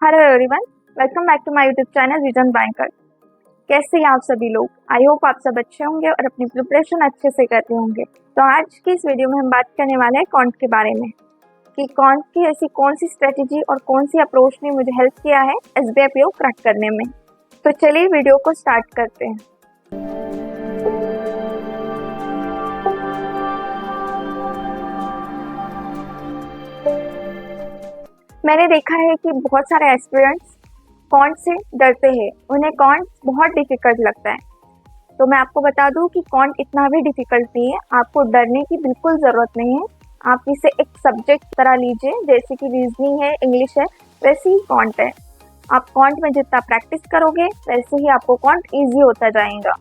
Hello everyone, welcome back to my YouTube channel vision banker. कैसे हैं आप सभी लोग? आई होप आप सब अच्छे होंगे और अपनी प्रिपरेशन अच्छे से कर रहे होंगे। तो आज की इस वीडियो में हम बात करने वाले हैं क्वांट के बारे में कि क्वांट की ऐसी कौन सी स्ट्रेटेजी और कौन सी अप्रोच ने मुझे हेल्प किया है एसबीआई पीओ क्रैक करने में। तो चलिए वीडियो को स्टार्ट करते हैं। मैंने देखा है कि बहुत सारे एस्पिरेंट्स क्वांट से डरते हैं, उन्हें क्वांट बहुत डिफिकल्ट लगता है। तो मैं आपको बता दूं कि क्वांट इतना भी डिफिकल्ट नहीं है, आपको डरने की बिल्कुल ज़रूरत नहीं है। आप इसे एक सब्जेक्ट की तरह लीजिए, जैसे कि रीजनिंग है, इंग्लिश है, वैसे ही क्वांट है। आप क्वांट में जितना प्रैक्टिस करोगे वैसे ही आपको क्वांट ईजी होता जाएगा।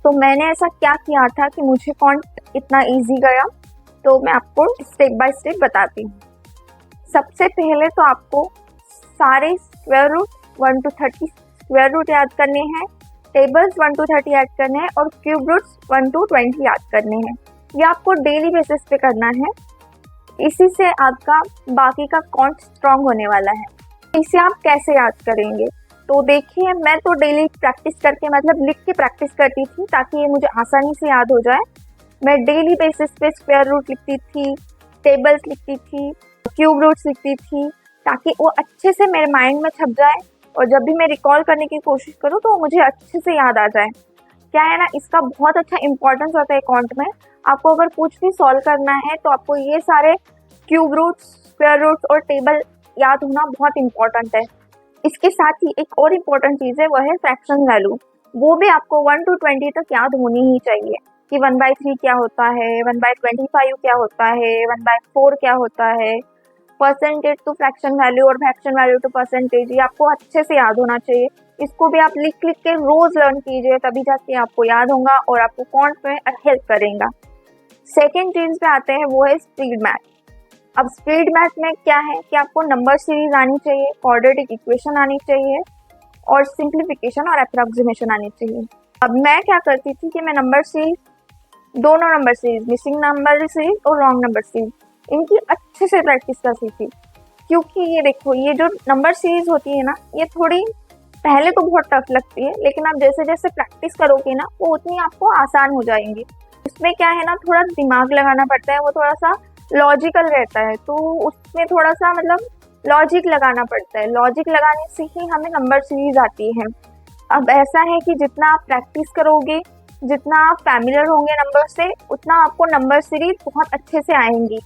तो मैंने ऐसा क्या किया था कि मुझे क्वांट इतना ईजी गया, तो मैं आपको स्टेप बाय स्टेप बताती हूँ। सबसे पहले तो आपको सारे square root 1 to 30 square root याद करने हैं, टेबल्स 1 to 30 याद करने हैं और क्यूब रूट्स 1 to 20 याद करने हैं। ये आपको डेली बेसिस पे करना है, इसी से आपका बाकी का क्वांट स्ट्रॉन्ग होने वाला है। इसे आप कैसे याद करेंगे? तो देखिए, मैं तो डेली प्रैक्टिस करके मतलब लिख के प्रैक्टिस करती थी ताकि ये मुझे आसानी से याद हो जाए। मैं डेली बेसिस पे स्क्वायर रूट लिखती थी, टेबल्स लिखती थी, क्यूब रूट्स लिखती थी, ताकि वो अच्छे से मेरे माइंड में छप जाए और जब भी मैं रिकॉल करने की कोशिश करूँ तो मुझे अच्छे से याद आ जाए। क्या है ना, इसका बहुत अच्छा इंपॉर्टेंस होता है क्वांट में। आपको अगर कुछ भी सॉल्व करना है तो आपको ये सारे क्यूब रूट्स, स्क्वायर रूट्स और टेबल याद होना बहुत इंपॉर्टेंट है। इसके साथ ही एक और इम्पॉर्टेंट चीज़ है, वह है फ्रैक्शन वैल्यू। वो भी आपको 1 to 20 तक याद होनी ही चाहिए कि 1/3 क्या होता है, 1/25 क्या होता है, 1/4 क्या होता है, परसेंटेज टू फ्रैक्शन वैल्यू और फ्रैक्शन वैल्यू टू परसेंटेज, ये आपको अच्छे से याद होना चाहिए। इसको भी आप लिख लिख के रोज लर्न कीजिए, तभी जाके आपको याद होगा और आपको क्वांट में हेल्प करेगा। सेकेंड चीज पे आते हैं, वो है स्पीड मैथ। अब स्पीड मैथ में क्या है कि आपको नंबर सीरीज आनी चाहिए, क्वाड्रेटिक इक्वेशन आनी चाहिए और सिंप्लीफिकेशन और अप्रॉक्सीमेशन आनी चाहिए। अब मैं क्या करती थी कि मैं नंबर सीरीज, दोनों number series, missing number series और रॉन्ग नंबर सीरीज, इनकी अच्छे से प्रैक्टिस करती थी। क्योंकि ये देखो, ये जो नंबर सीरीज होती है ना, ये थोड़ी पहले तो बहुत टफ लगती है, लेकिन आप जैसे जैसे प्रैक्टिस करोगे ना वो उतनी आपको आसान हो जाएंगी। उसमें क्या है ना, थोड़ा दिमाग लगाना पड़ता है, वो थोड़ा सा लॉजिकल रहता है, तो उसमें थोड़ा सा मतलब लॉजिक लगाना पड़ता है। लॉजिक लगाने से ही हमें नंबर सीरीज आती है। अब ऐसा है कि जितना आप प्रैक्टिस करोगे, जितना आप फैमिलियर होंगे नंबर से, उतना आपको नंबर सीरीज बहुत अच्छे से आएंगी।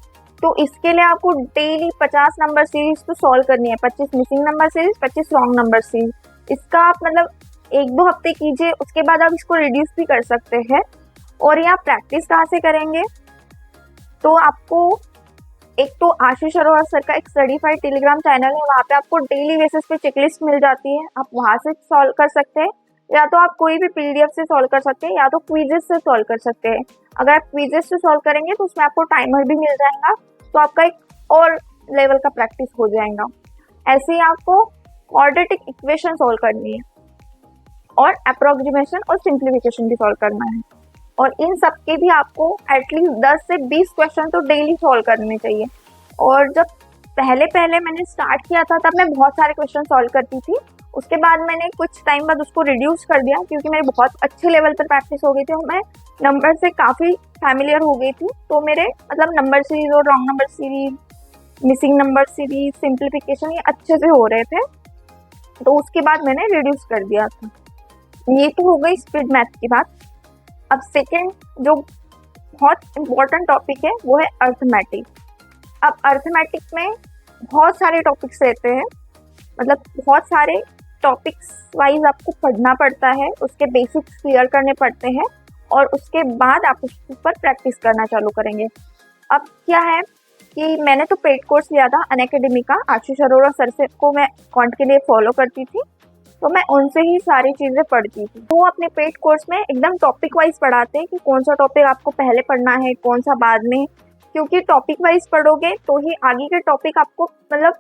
तो इसके लिए आपको डेली 50 नंबर सीरीज तो सॉल्व करनी है, 25 missing number series, 25 wrong number series. इसका आप मतलब 1-2 हफ्ते कीजिए, उसके बाद आप इसको रिड्यूस भी कर सकते हैं। और ये आप प्रैक्टिस कहाँ से करेंगे? तो आपको एक तो आशीष अरोड़ा सर का एक सर्टिफाइड टेलीग्राम चैनल है, वहाँ पे आपको डेली बेसिस पे चेकलिस्ट मिल जाती है, आप वहाँ से सॉल्व कर सकते हैं। या तो आप कोई भी पीडीएफ से सॉल्व कर सकते हैं, या तो क्विजेस से सॉल्व कर सकते हैं। अगर आप क्विजेस से सॉल्व करेंगे तो उसमें आपको टाइमर भी मिल जाएगा, तो आपका एक और लेवल का प्रैक्टिस हो जाएगा। ऐसे ही आपको क्वाड्रेटिक इक्वेशन सॉल्व करनी है और अप्रोक्सीमेशन और सिंप्लीफिकेशन भी सॉल्व करना है, और इन सब के भी आपको एटलीस्ट 10 से 20 क्वेश्चन तो डेली सॉल्व करने चाहिए। और जब पहले पहले मैंने स्टार्ट किया था तब मैं बहुत सारे क्वेश्चन सॉल्व करती थी, उसके बाद मैंने कुछ टाइम बाद उसको रिड्यूस कर दिया क्योंकि मेरे बहुत अच्छे लेवल पर प्रैक्टिस हो गई थी और मैं नंबर से काफ़ी फैमिलियर हो गई थी। तो मेरे मतलब नंबर सीरीज और wrong number series, missing number series, simplification ये अच्छे से हो रहे थे, तो उसके बाद मैंने रिड्यूस कर दिया था। ये तो हो गई स्पीड मैथ की बात। अब सेकेंड जो बहुत इम्पोर्टेंट टॉपिक है वो है अर्थमेटिक। अब अर्थमेटिक में बहुत सारे टॉपिक्स रहते हैं, मतलब बहुत सारे टॉपिक्स वाइज आपको पढ़ना पड़ता है, उसके बेसिक्स क्लियर करने पड़ते हैं और उसके बाद आप उसके ऊपर प्रैक्टिस करना चालू करेंगे। अब क्या है कि मैंने तो पेड कोर्स लिया था अनअकैडमी का, आशीष अरोड़ा सर से को मैं क्वांट के लिए फॉलो करती थी, तो मैं उनसे ही सारी चीज़ें पढ़ती थी। वो अपने पेड कोर्स में एकदम टॉपिक वाइज पढ़ाते हैं कि कौन सा टॉपिक आपको पहले पढ़ना है, कौन सा बाद में, क्योंकि टॉपिक वाइज पढ़ोगे तो ही आगे के टॉपिक आपको मतलब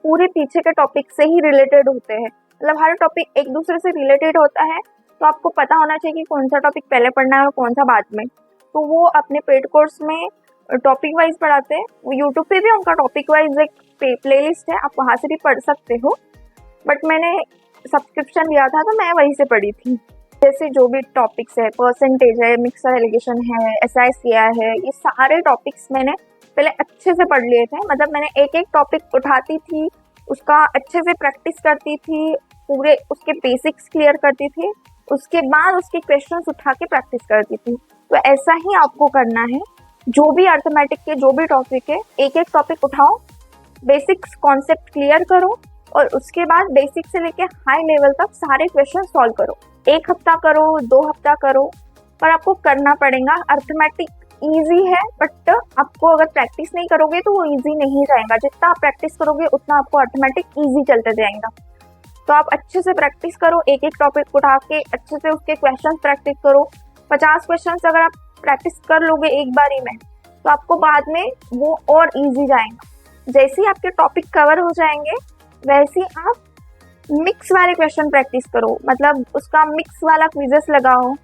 पूरे पीछे के टॉपिक से ही रिलेटेड होते हैं, मतलब हर टॉपिक एक दूसरे से रिलेटेड होता है, तो आपको पता होना चाहिए कि कौन सा टॉपिक पहले पढ़ना है और कौन सा बाद में। तो वो अपने पेड कोर्स में टॉपिक वाइज पढ़ाते हैं। वो यूट्यूब पे भी उनका टॉपिक वाइज एक प्ले लिस्ट है, आप वहाँ से भी पढ़ सकते हो। बट मैंने सब्सक्रिप्शन लिया था तो मैं वहीं से पढ़ी थी। जैसे जो भी टॉपिक्स है, परसेंटेज है, मिक्सर एलिगेशन है, SICR है, ये सारे टॉपिक्स मैंने पहले अच्छे से पढ़ लिए थे। मतलब मैंने एक एक टॉपिक उठाती थी, उसका अच्छे से प्रैक्टिस करती थी, पूरे उसके बेसिक्स क्लियर करती थी, उसके बाद उसके क्वेश्चंस उठा के प्रैक्टिस करती थी। तो ऐसा ही आपको करना है। जो भी अर्थमेटिक के जो भी टॉपिक है, एक एक टॉपिक उठाओ, बेसिक्स कॉन्सेप्ट क्लियर करो और उसके बाद बेसिक से लेके हाई लेवल तक सारे क्वेश्चन सॉल्व करो। 1 हफ्ता करो, 2 हफ्ता करो, पर आपको करना पड़ेगा। अर्थमेटिक ईजी है, बट आपको अगर प्रैक्टिस नहीं करोगे तो वो ईजी नहीं रहेगा। जितना आप प्रैक्टिस करोगे उतना आपको अर्थमेटिक ईजी चलते जाएगा। तो आप अच्छे से प्रैक्टिस करो, एक एक टॉपिक उठा के अच्छे से उसके क्वेश्चन प्रैक्टिस करो। 50 क्वेश्चन अगर आप प्रैक्टिस कर लोगे एक बारी में तो आपको बाद में वो और ईजी जाएगा। जैसे ही आपके टॉपिक कवर हो जाएंगे वैसे ही आप मिक्स वाले क्वेश्चन प्रैक्टिस करो। मतलब उसका मिक्स वाला क्विजेस लगाओ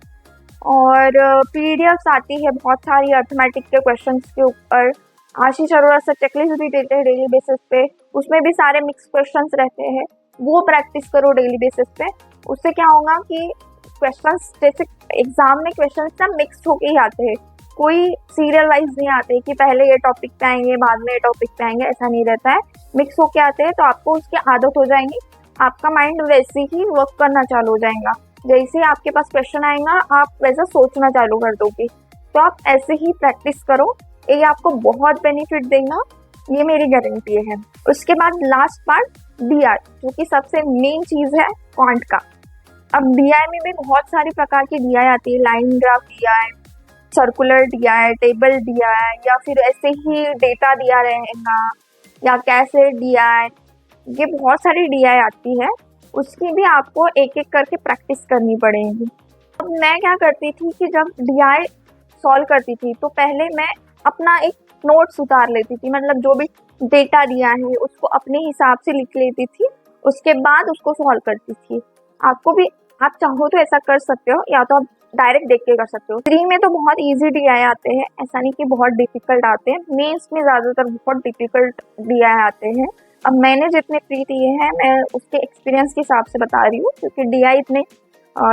और पीडीएफ्स आती है बहुत सारी अर्थमेटिक के क्वेश्चंस के ऊपर। आशीष अरोड़ा सर चेकलिस्ट भी देते हैं डेली बेसिस पे, उसमें भी सारे मिक्स क्वेश्चंस रहते हैं। वो प्रैक्टिस करो डेली बेसिस पे। उससे क्या होगा कि क्वेश्चंस जैसे एग्जाम में क्वेश्चंस ना मिक्स होके ही आते हैं, कोई सीरियल वाइज नहीं आते कि पहले ये टॉपिक पे आएंगे बाद में ये टॉपिक पे आएंगे, ऐसा नहीं रहता है। मिक्स होके आते हैं तो आपको उसकी आदत हो जाएगी, आपका माइंड वैसे ही वर्क करना चालू हो जाएगा। जैसे ही आपके पास क्वेश्चन आएगा आप वैसा सोचना चालू कर दोगे। तो आप ऐसे ही प्रैक्टिस करो, ये आपको बहुत बेनिफिट देगा, ये मेरी गारंटी है। उसके बाद लास्ट पार्ट DI, जो कि सबसे मेन चीज़ है क्वांट का। अब DI में भी बहुत सारी प्रकार की DI आती है, line graph DI, circular DI, table DI, या फिर ऐसे ही डेटा दिया रहेगा, या कैसे DI, ये बहुत सारी DI आती है। उसकी भी आपको एक एक करके प्रैक्टिस करनी पड़ेगी। अब मैं क्या करती थी कि जब DI सॉल्व करती थी तो पहले मैं अपना एक नोट्स उतार लेती थी। मतलब जो भी डेटा दिया है उसको अपने हिसाब से लिख लेती थी, उसके बाद उसको सॉल्व करती थी। आपको भी, आप चाहो तो ऐसा कर सकते हो, या तो आप डायरेक्ट देख के कर सकते हो। 3 में तो बहुत इजी DI आते हैं, ऐसा नहीं कि बहुत डिफिकल्ट आते हैं। मेंस में ज़्यादातर बहुत डिफिकल्ट DI आते हैं। अब मैंने जितने प्री दिए हैं मैं उसके एक्सपीरियंस के हिसाब से बता रही हूँ, क्योंकि DI इतने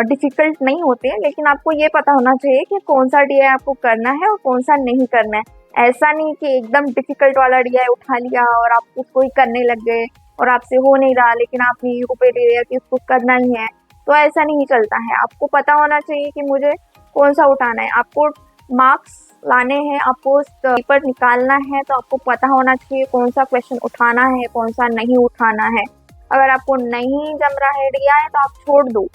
डिफिकल्ट नहीं होते हैं। लेकिन आपको ये पता होना चाहिए कि कौन सा DI आपको करना है और कौन सा नहीं करना है। ऐसा नहीं कि एकदम डिफिकल्ट वाला DI उठा लिया और आप उसको ही करने लग गए और आपसे हो नहीं रहा, लेकिन आपने यू पे दे दिया कि उसको करना ही है, तो ऐसा नहीं चलता है। आपको पता होना चाहिए कि मुझे कौन सा उठाना है। आपको मार्क्स लाने हैं, आपको पेपर निकालना है, तो आपको पता होना चाहिए कौन सा क्वेश्चन उठाना है, कौन सा नहीं उठाना है। अगर आपको नहीं जम रहा है DI तो आप छोड़ दो,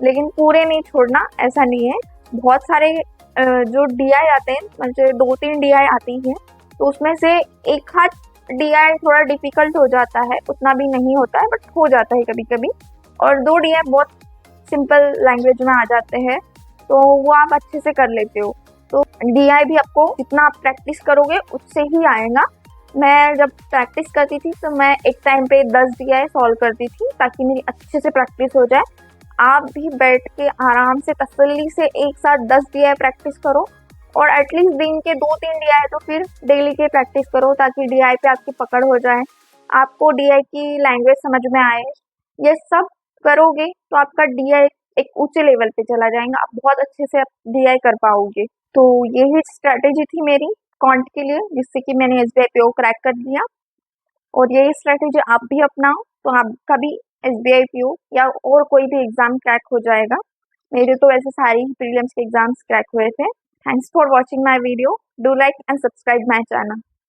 लेकिन पूरे नहीं छोड़ना, ऐसा नहीं है। बहुत सारे जो DI आते हैं, मतलब 2-3 DI आती हैं, तो उसमें से एक हाथ DI थोड़ा डिफिकल्ट हो जाता है, उतना भी नहीं होता है बट हो जाता है कभी कभी। और 2 DI बहुत सिंपल लैंग्वेज में आ जाते हैं, तो वो आप अच्छे से कर लेते हो। तो DI भी आपको जितना आप प्रैक्टिस करोगे उससे ही आएगा। मैं जब प्रैक्टिस करती थी तो मैं एक टाइम पे 10 DI सॉल्व करती थी ताकि मेरी अच्छे से प्रैक्टिस हो जाए। आप भी बैठ के आराम से तसल्ली से एक साथ 10 DI प्रैक्टिस करो, और एटलीस्ट दिन के 2-3 DI तो फिर डेली के प्रैक्टिस करो, ताकि DI पे आपकी पकड़ हो जाए, आपको DI की लैंग्वेज समझ में आए। ये सब करोगे तो आपका DI एक ऊंचे लेवल पे चला जाएगा, आप बहुत अच्छे से DI कर पाओगे। तो यही स्ट्रैटेजी थी मेरी क्वांट के लिए, जिससे कि मैंने SBI PO क्रैक कर दिया। और यही स्ट्रैटेजी आप भी अपनाओ तो आपका भी SBI PO या और कोई भी एग्जाम क्रैक हो जाएगा। मेरे तो वैसे सारे ही प्रीलिम्स के एग्जाम्स क्रैक हुए थे। Thanks for watching my video. Do like and subscribe my channel.